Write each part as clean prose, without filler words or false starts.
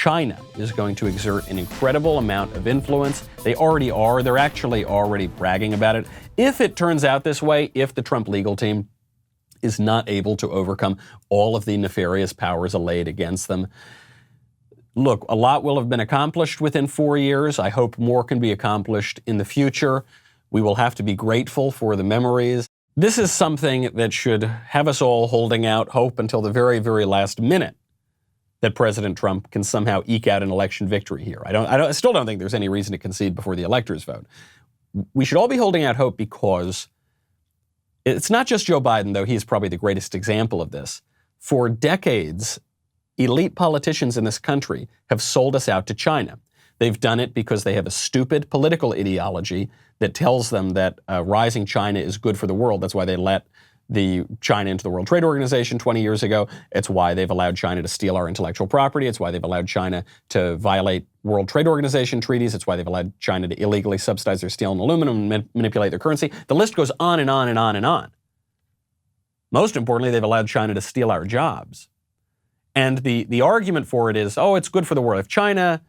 China is going to exert an incredible amount of influence. They already are. They're actually already bragging about it. If it turns out this way, if the Trump legal team is not able to overcome all of the nefarious powers allayed against them, look, a lot will have been accomplished within 4 years. I hope more can be accomplished in the future. We will have to be grateful for the memories. This is something that should have us all holding out hope until the very, very last minute that President Trump can somehow eke out an election victory here. I still don't think there's any reason to concede before the electors vote. We should all be holding out hope because it's not just Joe Biden, though he's probably the greatest example of this. For decades, elite politicians in this country have sold us out to China. They've done it because they have a stupid political ideology that tells them that rising China is good for the world. That's why they let the China into the World Trade Organization 20 years ago. It's why they've allowed China to steal our intellectual property. It's why they've allowed China to violate World Trade Organization treaties. It's why they've allowed China to illegally subsidize their steel and aluminum and manipulate their currency. The list goes on and on and on and on. Most importantly, they've allowed China to steal our jobs. And the argument for it is, oh, it's good for the world. If China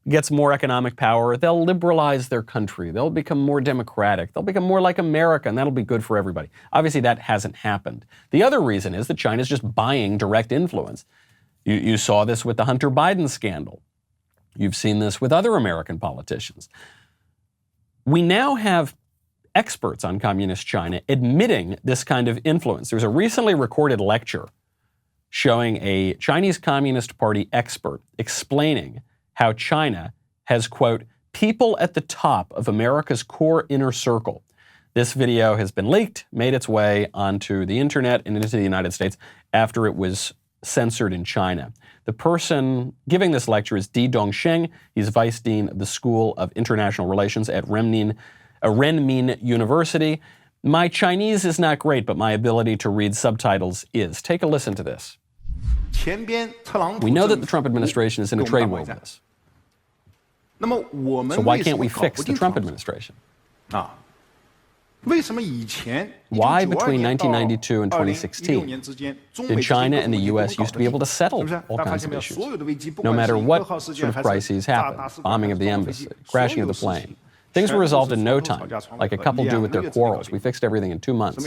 gets more economic power, they'll liberalize their country. They'll become more democratic. They'll become more like America, and that'll be good for everybody. Obviously, that hasn't happened. The other reason is that China's just buying direct influence. You saw this with the Hunter Biden scandal. You've seen this with other American politicians. We now have experts on communist China admitting this kind of influence. There's a recently recorded lecture showing a Chinese Communist Party expert explaining how China has, quote, people at the top of America's core inner circle. This video has been leaked, made its way onto the internet and into the United States after it was censored in China. The person giving this lecture is Di Dongsheng. He's vice dean of the School of International Relations at Renmin University. My Chinese is not great, but my ability to read subtitles is. Take a listen to this. We know that the Trump administration is in a trade war with us. So why can't we fix the Trump administration? Why, between 1992 and 2016, did China and the U.S. used to be able to settle all kinds of issues, no matter what sort of crises happened, bombing of the embassy, crashing of the plane? Things were resolved in no time, like a couple do with their quarrels. We fixed everything in 2 months.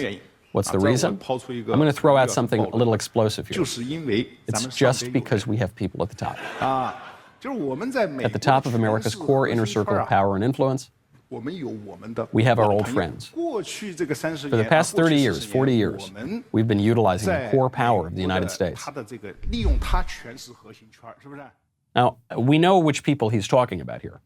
What's the reason? I'm going to throw out something a little explosive here. It's just because we have people at the top. At the top of America's core inner circle of power and influence, we have our old friends. For the past 30 years, 40 years, we've been utilizing the core power of the United States. Now, we know which people he's talking about here.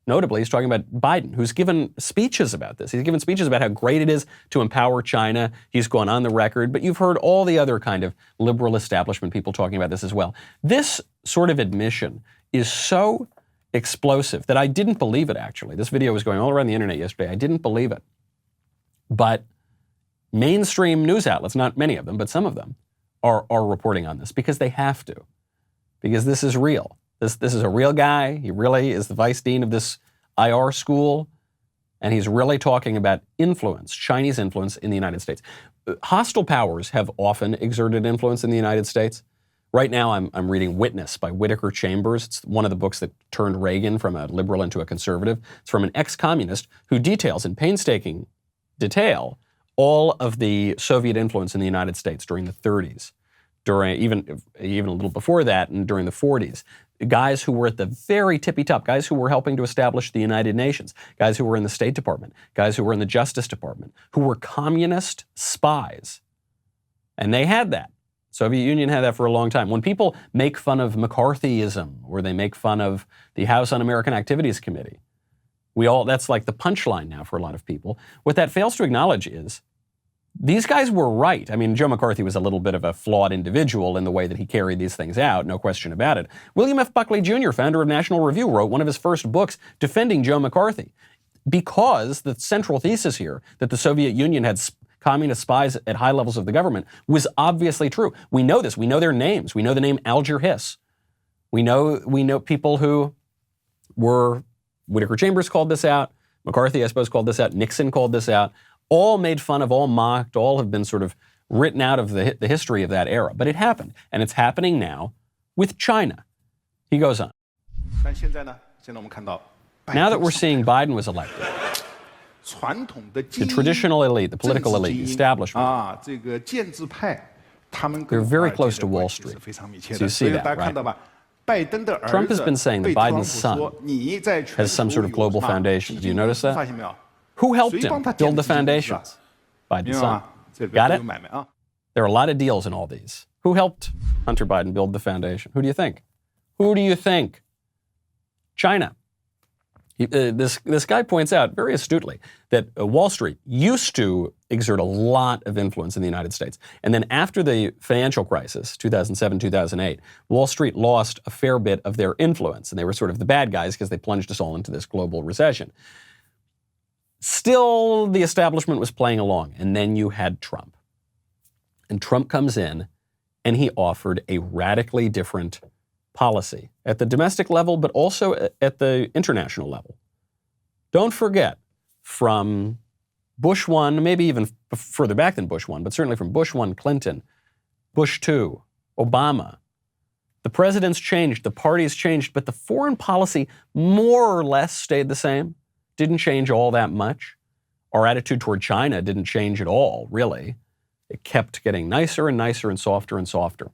Notably, he's talking about Biden, who's given speeches about this. He's given speeches about how great it is to empower China. He's gone on the record, but you've heard all the other kind of liberal establishment people talking about this as well. This sort of admission is so explosive that I didn't believe it, actually. This video was going all around the internet yesterday. I didn't believe it. But mainstream news outlets, not many of them, but some of them, are reporting on this because they have to. Because this is real. This is a real guy. He really is the vice dean of this IR school, and he's really talking about influence, Chinese influence in the United States. Hostile powers have often exerted influence in the United States. Right now, I'm reading Witness by Whittaker Chambers. It's one of the books that turned Reagan from a liberal into a conservative. It's from an ex-communist who details in painstaking detail all of the Soviet influence in the United States during the 30s, during even a little before that, and during the 40s. Guys who were at the very tippy top, guys who were helping to establish the United Nations, guys who were in the State Department, guys who were in the Justice Department, who were communist spies. And they had that. Soviet Union had that for a long time. When people make fun of McCarthyism or they make fun of the House Un-American Activities Committee, that's like the punchline now for a lot of people. What that fails to acknowledge is these guys were right. I mean, Joe McCarthy was a little bit of a flawed individual in the way that he carried these things out, no question about it. William F. Buckley Jr., founder of National Review, wrote one of his first books defending Joe McCarthy because the central thesis here, that the Soviet Union had communist spies at high levels of the government, was obviously true. We know this. We know their names. We know the name Alger Hiss. We know people who were, Whittaker Chambers called this out, McCarthy, I suppose, called this out, Nixon called this out, all made fun of, all mocked, all have been sort of written out of the history of that era. But it happened, and it's happening now with China. He goes on. 但现在呢，现在我们看到 Now that we're seeing Biden was elected, 传统的 the traditional elite, the political elite, the establishment, 这个建制派，他们 they're very close to Wall Street. 非常密切 So 的。 you 所 see 以 that, 大家看 right? 到吧，拜登的儿 Trump 子 has been saying that 被特朗普 Biden's son 说你在全 has some 球 sort of global 有 foundation. Do you notice 发 that? 现没有？ Who helped 谁帮 him 他建 build the 这些公司啊？ foundations? 明 Biden's 白 son. 吗？这里 Got 边都 it? 有买卖啊。 There are a lot of deals in all these. Who helped Hunter Biden build the foundation? Who do you think? Who do you think? China. This guy points out very astutely that Wall Street used to exert a lot of influence in the United States. And then after the financial crisis, 2007, 2008, Wall Street lost a fair bit of their influence. And they were sort of the bad guys because they plunged us all into this global recession. Still, the establishment was playing along. And then you had Trump. And Trump comes in and he offered a radically different policy at the domestic level, but also at the international level. Don't forget, from Bush 1, maybe even further back than Bush 1, but certainly from Bush 1, Clinton, Bush 2, Obama, the presidents changed, the parties changed, but the foreign policy more or less stayed the same, didn't change all that much. Our attitude toward China didn't change at all, really. It kept getting nicer and nicer and softer and softer.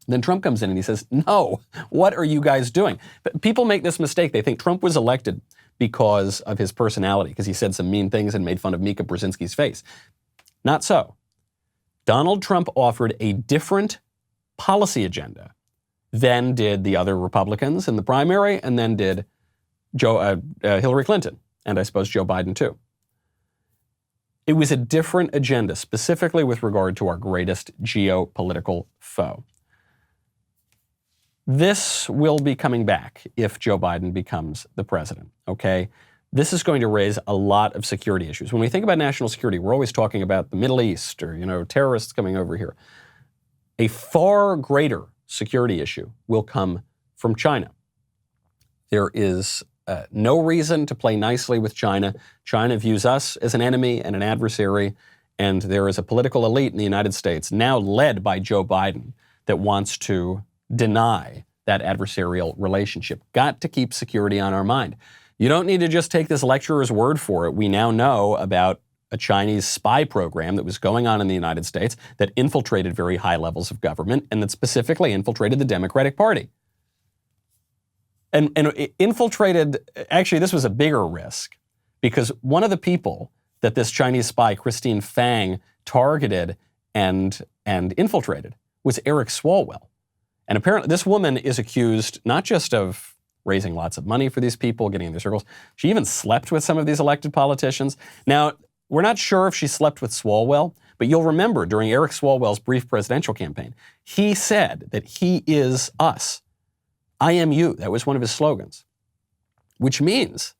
Then Trump comes in and he says, no, what are you guys doing? But people make this mistake. They think Trump was elected because of his personality, because he said some mean things and made fun of Mika Brzezinski's face. Not so. Donald Trump offered a different policy agenda than did the other Republicans in the primary, and then did Hillary Clinton, and I suppose Joe Biden too. It was a different agenda, specifically with regard to our greatest geopolitical foe. This will be coming back if Joe Biden becomes the president, okay? This is going to raise a lot of security issues. When we think about national security, we're always talking about the Middle East or, terrorists coming over here. A far greater security issue will come from China. There is no reason to play nicely with China. China views us as an enemy and an adversary, and there is a political elite in the United States, now led by Joe Biden, that wants to deny that adversarial relationship. Got to keep security on our mind. You don't need to just take this lecturer's word for it. We now know about a Chinese spy program that was going on in the United States that infiltrated very high levels of government and that specifically infiltrated the Democratic Party. And it infiltrated, actually this was a bigger risk, because one of the people that this Chinese spy, Christine Fang, targeted and infiltrated was Eric Swalwell. And apparently this woman is accused not just of raising lots of money for these people, getting in their circles, she even slept with some of these elected politicians. Now, we're not sure if she slept with Swalwell, but you'll remember during Eric Swalwell's brief presidential campaign, he said that he is us. I am you. That was one of his slogans, which means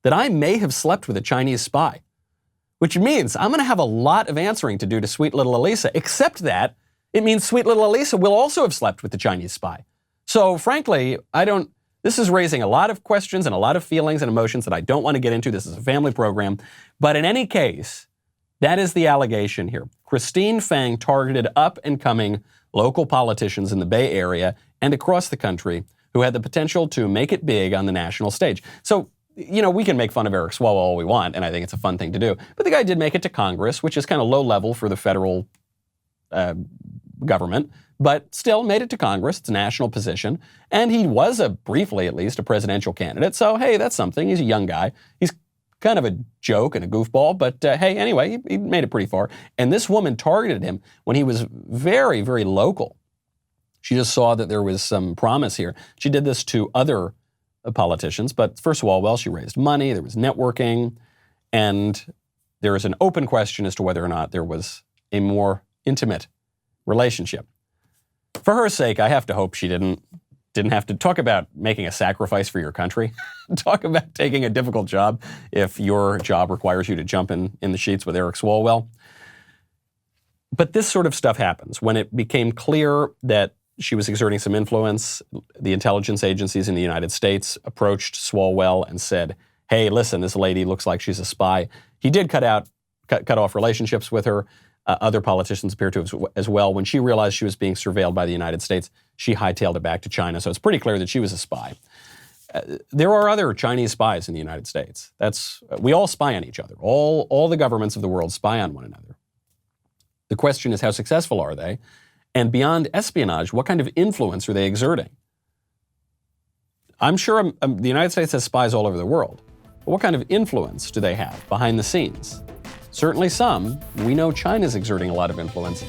that I may have slept with a Chinese spy, which means I'm going to have a lot of answering to do to sweet little Elisa, except that it means sweet little Elisa will also have slept with the Chinese spy. So frankly, this is raising a lot of questions and a lot of feelings and emotions that I don't want to get into. This is a family program. But in any case, that is the allegation here. Christine Fang targeted up-and-coming local politicians in the Bay Area and across the country who had the potential to make it big on the national stage. So, we can make fun of Eric Swalwell all we want, and I think it's a fun thing to do. But the guy did make it to Congress, which is kind of low level for the federal government, but still made it to Congress. It's a national position. And he was, briefly at least, a presidential candidate. So, hey, that's something. He's a young guy. He's kind of a joke and a goofball, but hey, anyway, he made it pretty far. And this woman targeted him when he was very, very local. She just saw that there was some promise here. She did this to other politicians, but first of all, she raised money, there was networking, and there is an open question as to whether or not there was a more intimate relationship. For her sake, I have to hope she didn't have to talk about making a sacrifice for your country. Talk about taking a difficult job if your job requires you to jump in the sheets with Eric Swalwell. But this sort of stuff happens. When it became clear that she was exerting some influence, the intelligence agencies in the United States approached Swalwell and said, hey, listen, this lady looks like she's a spy. He did cut off relationships with her. Other politicians appear to have as well. When she realized she was being surveilled by the United States, she hightailed it back to China. So it's pretty clear that she was a spy. There are other Chinese spies in the United States. We all spy on each other. All the governments of the world spy on one another. The question is, how successful are they? And beyond espionage, what kind of influence are they exerting? I'm sure the United States has spies all over the world. But what kind of influence do they have behind the scenes? Certainly some. We know China's exerting a lot of influence.